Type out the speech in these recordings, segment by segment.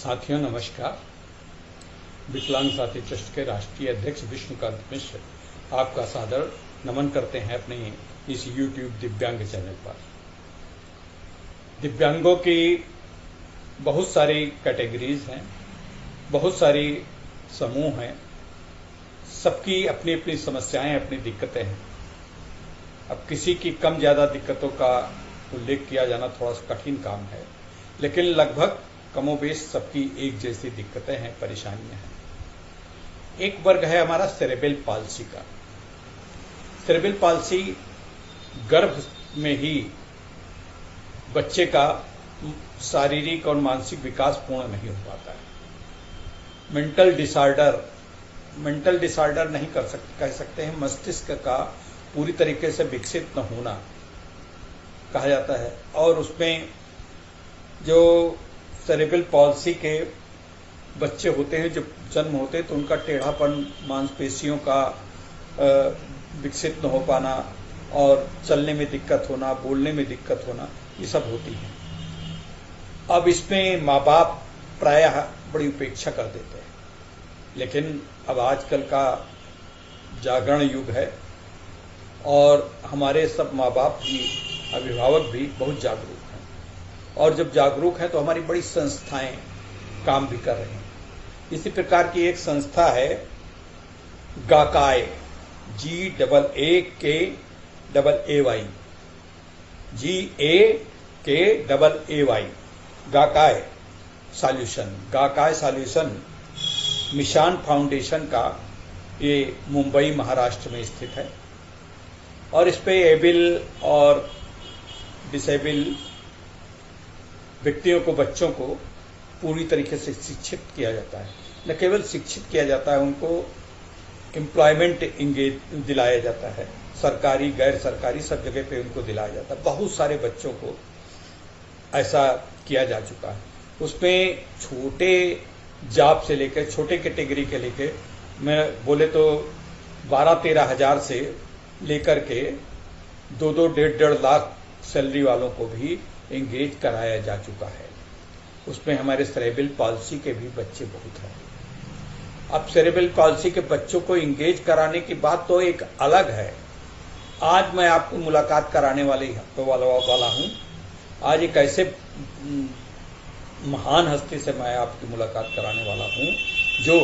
साथियों नमस्कार। विकलांग साथी ट्रस्ट के राष्ट्रीय अध्यक्ष विष्णुकांत मिश्र आपका सादर नमन करते हैं अपने इस YouTube दिव्यांग चैनल पर। दिव्यांगों की बहुत सारी कैटेगरीज हैं, बहुत सारी समूह हैं, सबकी अपनी अपनी समस्याएं, अपनी दिक्कतें हैं। अब किसी की कम ज़्यादा दिक्कतों का उल्लेख किया जाना थोड़ा सा कठिन काम है, लेकिन लगभग कमोबेश सबकी एक जैसी दिक्कतें हैं, परेशानियां हैं। एक वर्ग है हमारा सेरेब्रल पाल्सी का। सेरेब्रल पाल्सी गर्भ में ही बच्चे का शारीरिक और मानसिक विकास पूर्ण नहीं हो पाता है। मेंटल डिसऑर्डर नहीं कह सकते हैं, मस्तिष्क का पूरी तरीके से विकसित न होना कहा जाता है। और उसमें जो सेरेब्रल पॉल्सी के बच्चे होते हैं, जब जन्म होते हैं तो उनका टेढ़ापन, मांसपेशियों का विकसित न हो पाना और चलने में दिक्कत होना, बोलने में दिक्कत होना, ये सब होती है। अब इसमें माँ बाप प्रायः बड़ी उपेक्षा कर देते हैं, लेकिन अब आजकल का जागरण युग है और हमारे सब माँ बाप भी, अभिभावक भी बहुत जागरूक हैं। और जब जागरूक हैं तो हमारी बड़ी संस्थाएं काम भी कर रही हैं। इसी प्रकार की एक संस्था है गाकाय, GAAY, गाकाय सॉल्यूशन मिशन फाउंडेशन का, ये मुंबई महाराष्ट्र में स्थित है। और इस पे एबल और डिसेबल व्यक्तियों को, बच्चों को पूरी तरीके से शिक्षित किया जाता है। न केवल शिक्षित किया जाता है, उनको एम्प्लॉयमेंट दिलाया जाता है, सरकारी गैर सरकारी सब जगह पे उनको दिलाया जाता है। बहुत सारे बच्चों को ऐसा किया जा चुका है। उसमें छोटे जॉब से लेकर, छोटे कैटेगरी के लेकर, मैं बोले तो 12-13 हजार से लेकर के 2-1.5 लाख सैलरी वालों को भी एंगेज कराया जा चुका है। उसमें हमारे सेरेब्रल पॉल्सी के भी बच्चे बहुत हैं। अब सेरेब्रल पॉल्सी के बच्चों को एंगेज कराने की बात तो एक अलग है। आज मैं आपको मुलाकात कराने वाला हूं। आज एक ऐसे महान हस्ती से मैं आपकी मुलाकात कराने वाला हूं जो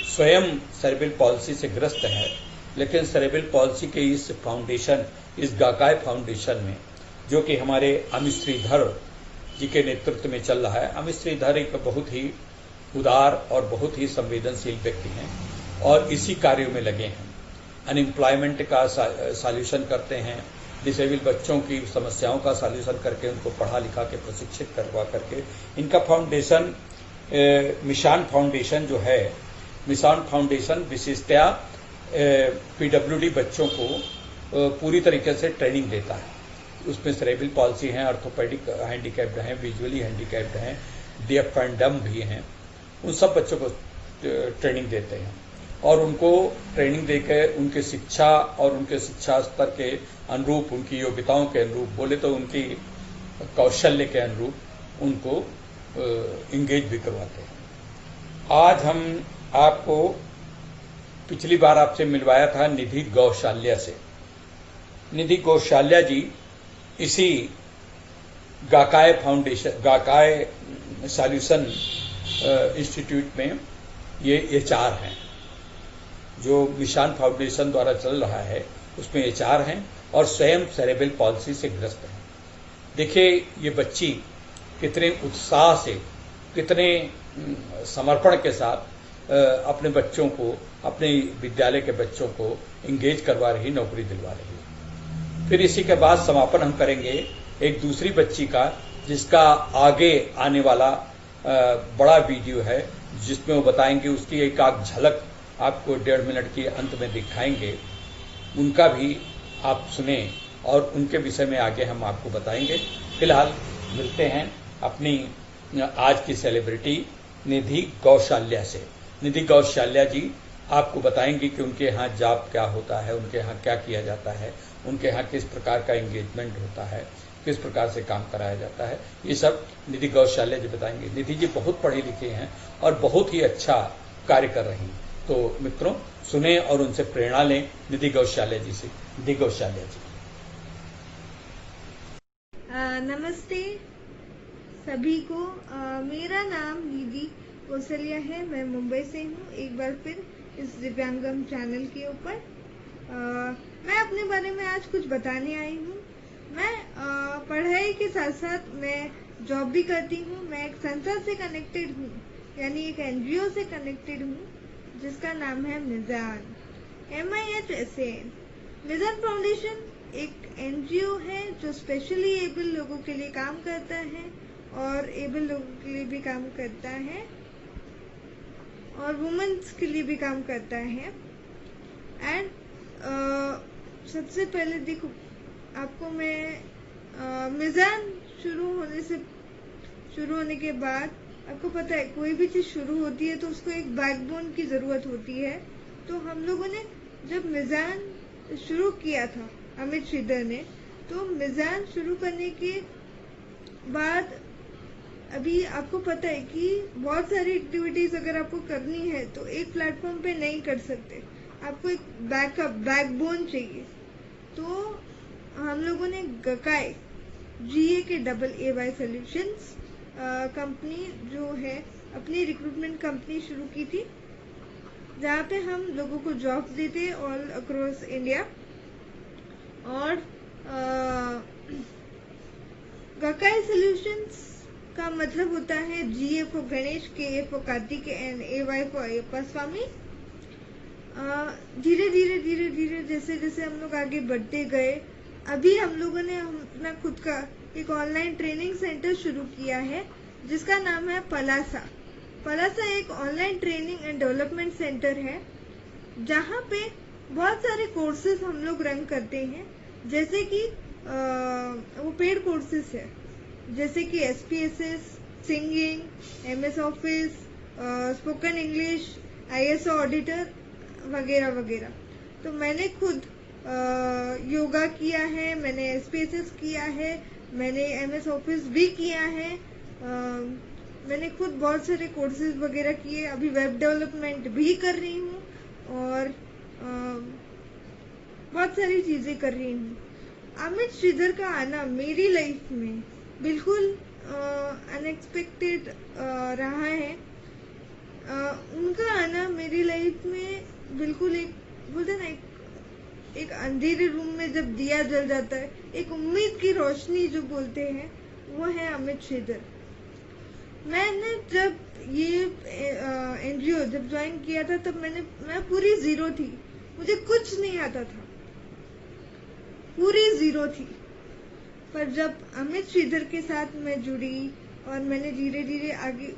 स्वयं सेरेब्रल पॉल्सी से ग्रस्त है, लेकिन सेरेब्रल पॉल्सी के इस फाउंडेशन, इस गाकाय फाउंडेशन में, जो कि हमारे अमित श्रीधर जी के नेतृत्व में चल रहा है। अमित श्रीधर एक बहुत ही उदार और बहुत ही संवेदनशील व्यक्ति हैं और इसी कार्यों में लगे हैं। अनएम्प्लॉयमेंट का सॉल्यूशन करते हैं, डिसेबल बच्चों की समस्याओं का सॉल्यूशन करके उनको पढ़ा लिखा के प्रशिक्षित करवा करके इनका फाउंडेशन, मिशन फाउंडेशन जो है, मिशन फाउंडेशन विशेषतया PWD बच्चों को पूरी तरीके से ट्रेनिंग देता है। उसमें सेरेब्रल पॉल्सी हैं, ऑर्थोपेडिक हैंडीकैप्ड हैं, विजुअली हैंडीकैप्ड हैं, डेफ एंड डम्ब भी हैं। उन सब बच्चों को ट्रेनिंग देते हैं और उनको ट्रेनिंग देकर उनके शिक्षा और उनके शिक्षा स्तर के अनुरूप, उनकी योग्यताओं के अनुरूप, बोले तो उनकी कौशल्य के अनुरूप उनको इंगेज भी करवाते हैं। आज हम आपको पिछली बार आपसे मिलवाया था निधि गौशाल्या से। निधि गौशाल्या जी इसी गाकाय फाउंडेशन, गाकाय सॉल्यूशन इंस्टीट्यूट में ये HR हैं, जो मिशन फाउंडेशन द्वारा चल रहा है, उसमें HR हैं और स्वयं सेरेब्रल पॉल्सी से ग्रस्त हैं। देखिए ये बच्ची कितने उत्साह से, कितने समर्पण के साथ अपने बच्चों को, अपने विद्यालय के बच्चों को इंगेज करवा रही, नौकरी दिलवा रही है। फिर इसी के बाद समापन हम करेंगे एक दूसरी बच्ची का, जिसका आगे आने वाला बड़ा वीडियो है, जिसमें वो बताएंगे, उसकी एक आध झलक आपको 1.5 मिनट की अंत में दिखाएंगे। उनका भी आप सुने और उनके विषय में आगे हम आपको बताएंगे। फिलहाल मिलते हैं अपनी आज की सेलिब्रिटी निधि गौशाल्या से। निधि गौशाल्या जी आपको बताएंगी कि उनके यहाँ जॉब क्या होता है, उनके यहाँ क्या किया जाता है, उनके यहाँ किस प्रकार का एंगेजमेंट होता है, किस प्रकार से काम कराया जाता है, ये सब निधि गौशाल्या जी बताएंगे। निधि जी बहुत पढ़े लिखे हैं और बहुत ही अच्छा कार्य कर रही हैं। तो मित्रों सुने और उनसे प्रेरणा लें निधि गौशाल्या जी से। निधि गौशाल्या जी। नमस्ते सभी को। मेरा नाम निधि गौशाल्या है। मैं मुंबई से हूँ। एक बार फिर इस दिव्यांगम चैनल के ऊपर मैं अपने बारे में आज कुछ बताने आई हूँ। मैं पढ़ाई के साथ साथ मैं जॉब भी करती हूँ। मैं एक संस्था से कनेक्टेड हूँ, यानी एक एनजीओ से कनेक्टेड हूँ जिसका नाम है मिजान, MIHSAN। मिजान फाउंडेशन एक एनजीओ है जो स्पेशली एबल लोगों के लिए काम करता है और एबल लोगों के लिए भी काम करता है और वुमेन्स के लिए भी काम करता है। एंड सबसे पहले देखो, आपको मैं मिजान शुरू होने के बाद आपको पता है कोई भी चीज़ शुरू होती है तो उसको एक बैकबोन की ज़रूरत होती है। तो हम लोगों ने जब मिजान शुरू किया था, अमित श्रीधर ने, तो मिजान शुरू करने के बाद अभी आपको पता है कि बहुत सारी एक्टिविटीज़ अगर आपको करनी है तो एक प्लेटफॉर्म पे नहीं कर सकते, आपको एक बैकबोन चाहिए। तो हम लोगों ने गकाई GAKAAY सॉल्यूशंस कंपनी जो है अपनी रिक्रूटमेंट कंपनी शुरू की थी, जहाँ पे हम लोगों को जॉब्स देते ऑल अक्रॉस इंडिया। और गकाई सॉल्यूशंस का मतलब होता है GA for Ganesh, KA for Kartik and AY for Ayyappa Swami. धीरे धीरे जैसे जैसे हम लोग आगे बढ़ते गए, अभी हम लोगों ने अपना खुद का एक ऑनलाइन ट्रेनिंग सेंटर शुरू किया है जिसका नाम है पलासा। पलासा एक online training and development centre है जहाँ पे बहुत सारे कोर्सेज हम लोग रन करते हैं, जैसे कि वो पेड कोर्सेज है, जैसे कि SPSS, singing, MS office, spoken English, ISO auditor वगैरह वगैरह। तो मैंने खुद योगा किया है, मैंने SPSS किया है, मैंने MS ऑफिस भी किया है, मैंने खुद बहुत सारे कोर्सेज वगैरह किए। अभी वेब डेवलपमेंट भी कर रही हूँ और बहुत सारी चीज़ें कर रही हूँ। अमित श्रीधर का आना मेरी लाइफ में बिल्कुल अनएक्सपेक्टेड रहा है। उनका आना मेरी लाइफ में बिल्कुल एक बोलते ना, एक अंधेरे रूम में जब दिया जल जाता है, एक उम्मीद की रोशनी जो बोलते हैं, वो है अमित श्रीधर। मैंने जब ये एनजीओ जब ज्वाइन किया था तब मैं पूरी जीरो थी, मुझे कुछ नहीं आता था, पूरी जीरो थी। पर जब अमित श्रीधर के साथ मैं जुड़ी और मैंने धीरे धीरे आगे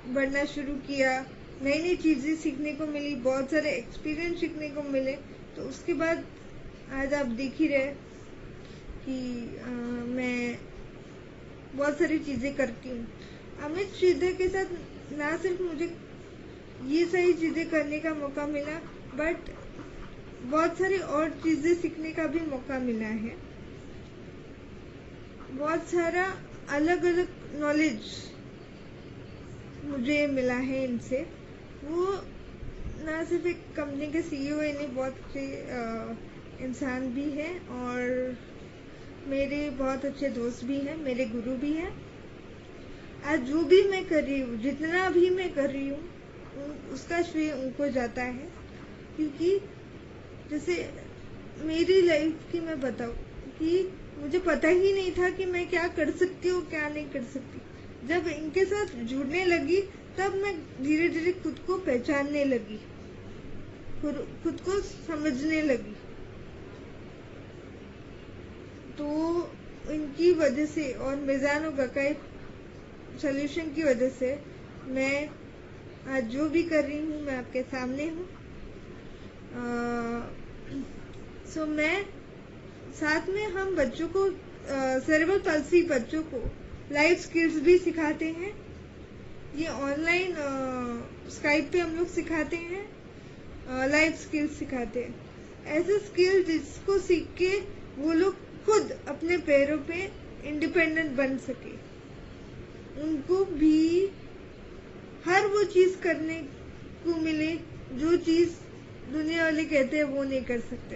बढ़ना शुरू किया, नई नई चीज़ें सीखने को मिली, बहुत सारे एक्सपीरियंस सीखने को मिले, तो उसके बाद आज आप देख ही रहे कि मैं बहुत सारी चीज़ें करती हूँ। अमित श्रीधर के साथ ना सिर्फ मुझे ये सारी चीज़ें करने का मौका मिला, बट बहुत सारी और चीज़ें सीखने का भी मौका मिला है। बहुत सारा अलग अलग नॉलेज मुझे मिला है इनसे। वो ना सिर्फ एक कंपनी के CEO है, इन्हें बहुत अच्छे इंसान भी है और मेरे बहुत अच्छे दोस्त भी हैं, मेरे गुरु भी हैं। आज जो भी मैं कर रही हूँ, जितना भी मैं कर रही हूँ, उसका श्रेय उनको जाता है। क्योंकि जैसे मेरी लाइफ की मैं बताऊँ कि मुझे पता ही नहीं था कि मैं क्या कर सकती हूँ, क्या नहीं कर सकती। जब इनके साथ जुड़ने लगी तब मैं धीरे धीरे खुद को पहचानने लगी, खुद को समझने लगी। तो इनकी वजह से और मिजान और गकाई सॉल्यूशन की वजह से मैं आज जो भी कर रही हूँ, मैं आपके सामने हूँ। सो मैं साथ में हम बच्चों को सेरेब्रल पाल्सी बच्चों को लाइफ स्किल्स भी सिखाते हैं। ये ऑनलाइन स्काइप पे हम लोग सिखाते हैं, लाइफ स्किल्स सिखाते हैं। ऐसे स्किल जिसको सीख के वो लोग खुद अपने पैरों पे इंडिपेंडेंट बन सके, उनको भी हर वो चीज करने को मिले जो चीज दुनिया वाले कहते हैं वो नहीं कर सकते।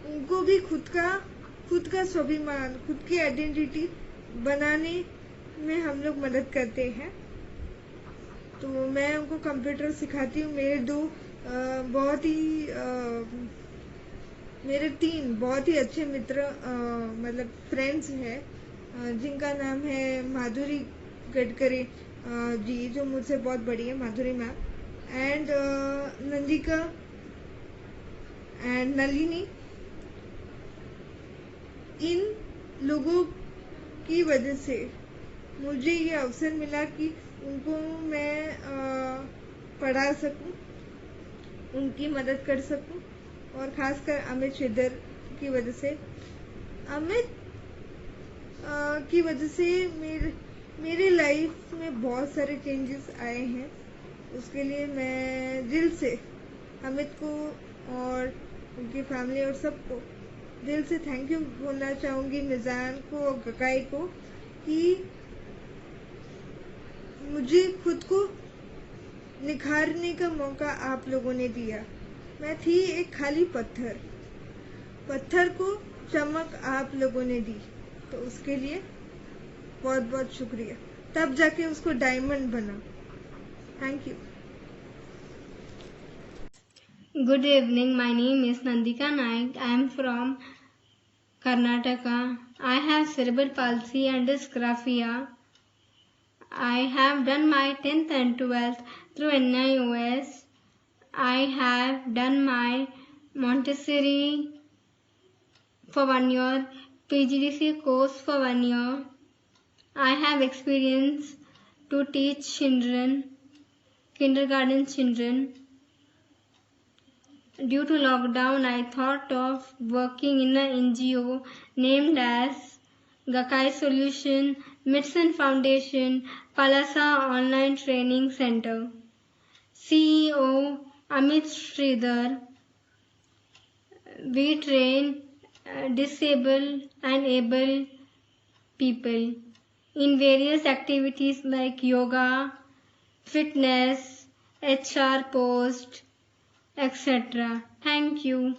उनको भी खुद का स्वाभिमान, खुद की आइडेंटिटी बनाने में हम लोग मदद करते हैं। तो मैं उनको कंप्यूटर सिखाती हूँ। मेरे 3 बहुत ही अच्छे मित्र मतलब फ्रेंड्स हैं, जिनका नाम है माधुरी गडकरी जी, जो मुझसे बहुत बड़ी है, Madhuri ma'am, and Nandika and Nalini. इन लोगों की वजह से मुझे ये अवसर मिला कि उनको मैं पढ़ा सकूं, उनकी मदद कर सकूं, और खासकर अमित श्रीधर की वजह से, अमित की वजह से मेरे लाइफ में बहुत सारे चेंजेस आए हैं। उसके लिए मैं दिल से अमित को और उनकी फैमिली और सबको दिल से थैंक यू बोलना चाहूँगी, मिजान को और गकाई को, कि मुझे खुद को निखारने का मौका आप लोगों ने दिया। मैं थी एक खाली पत्थर को चमक आप लोगों ने दी, तो उसके लिए बहुत बहुत शुक्रिया। तब जाके उसको डायमंड बना। Thank you. Good evening. My name is Nandika Naik. I am from Karnataka. I have cerebral palsy and dysgraphia. I have done my 10th and 12th through NIOS. I have done my Montessori for 1 year, PGDC course for 1 year. I have experience to teach children, kindergarten children. Due to lockdown, I thought of working in an NGO named as Gakai Solution Medicine Foundation, Palasa Online Training Center. CEO Amit Sridhar. We train disabled and able people in various activities like yoga, fitness, HR post, etc. Thank you.